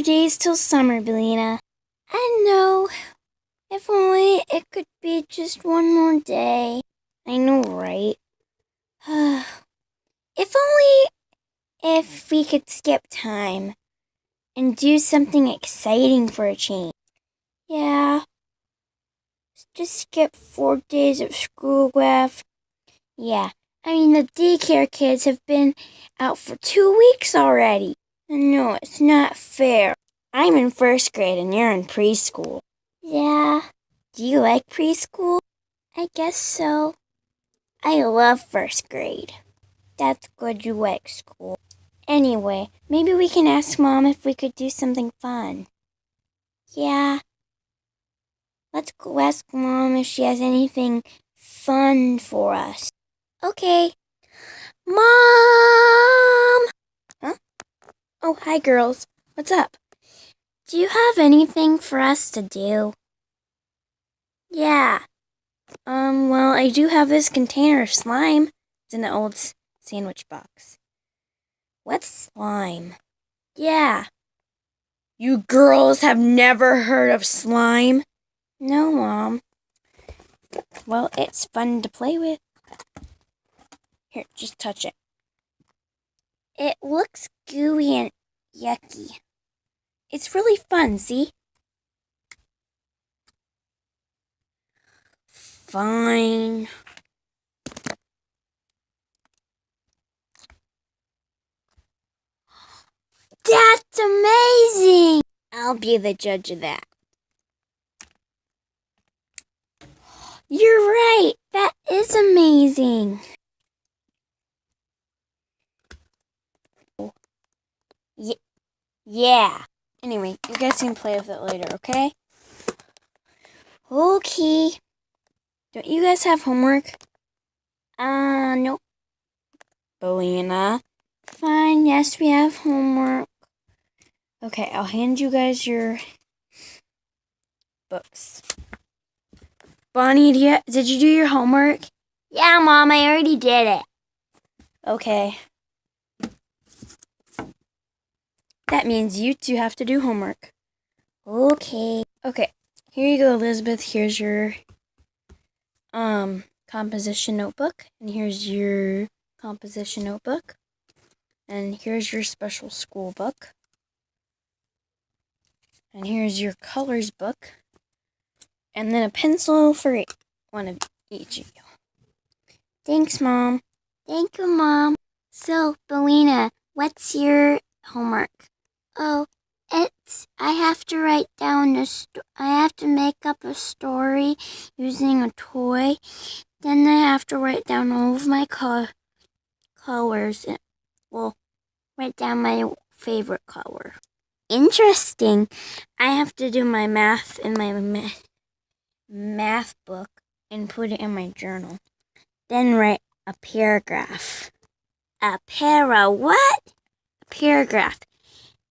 days till summer, Belina. I know. If only it could be just one more day. I know, right? If only if we could skip time and do something exciting for a change. Yeah, just skip 4 days of school left. Yeah, I mean, the daycare kids have been out for 2 weeks already. No, it's not fair. I'm in first grade and you're in preschool. Yeah. Do you like preschool? I guess so. I love first grade. That's good you like school. Anyway, maybe we can ask Mom if we could do something fun. Yeah. Let's go ask Mom if she has anything fun for us. Okay. Mom! Huh? Oh, hi girls. What's up? Do you have anything for us to do? Yeah. Well, I do have this container of slime. It's in an old sandwich box. What's slime? Yeah. You girls have never heard of slime? No, Mom. Well, it's fun to play with. Here, just touch it. It looks gooey and yucky. It's really fun, see? Fine. That's amazing! I'll be the judge of that. You're right. That is amazing. Yeah. Anyway, you guys can play with it later, okay? Okay. Don't you guys have homework? Nope. Belina. Fine, yes, we have homework. Okay, I'll hand you guys your books. Bonnie, did you do your homework? Yeah, Mom, I already did it. Okay. That means you two have to do homework. Okay. Okay, here you go, Elizabeth. Here's your composition notebook. And here's your composition notebook. And here's your special school book. And here's your colors book. And then a pencil for one of each of you. Thanks, Mom. Thank you, Mom. So, Belina, what's your homework? Oh, I have to write down I have to make up a story using a toy. Then I have to write down all of my colors. Well, write down my favorite color. Interesting. I have to do my math in my math book and put it in my journal. Then write a paragraph. A what? A paragraph.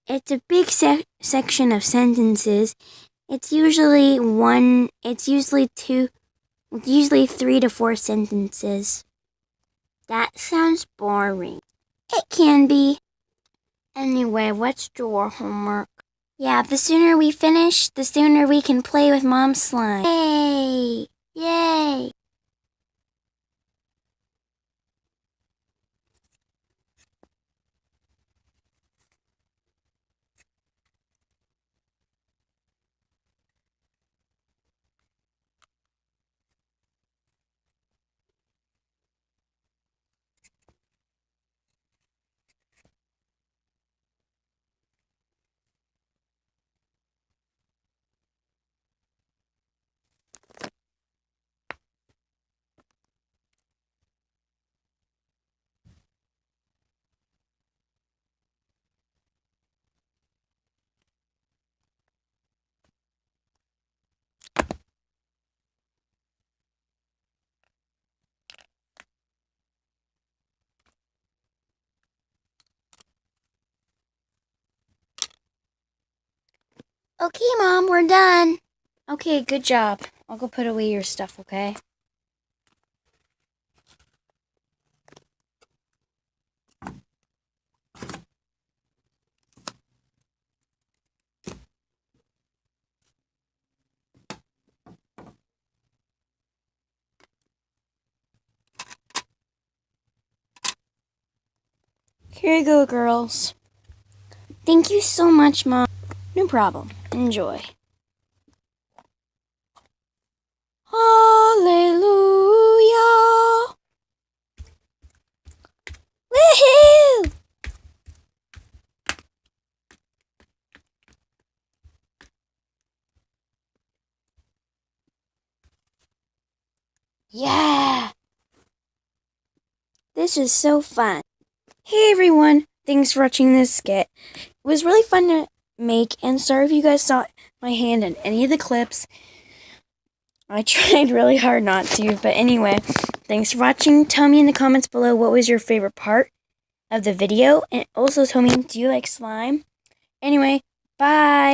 It's a big section of sentences. It's usually 3 to 4 sentences. That sounds boring. It can be. Anyway, let's do our homework. Yeah, the sooner we finish, the sooner we can play with Mom's slime. Yay! Yay! Okay, Mom, we're done. Okay, good job. I'll go put away your stuff, okay? Here you go, girls. Thank you so much, Mom. No problem. Enjoy. Hallelujah! Woohoo! Yeah! This is so fun. Hey everyone, thanks for watching this skit. It was really fun to make, and sorry if you guys saw my hand in any of the clips. I tried really hard not to, but anyway, thanks for watching. Tell me in the comments below what was your favorite part of the video, and also tell me, do you like slime? Anyway, bye!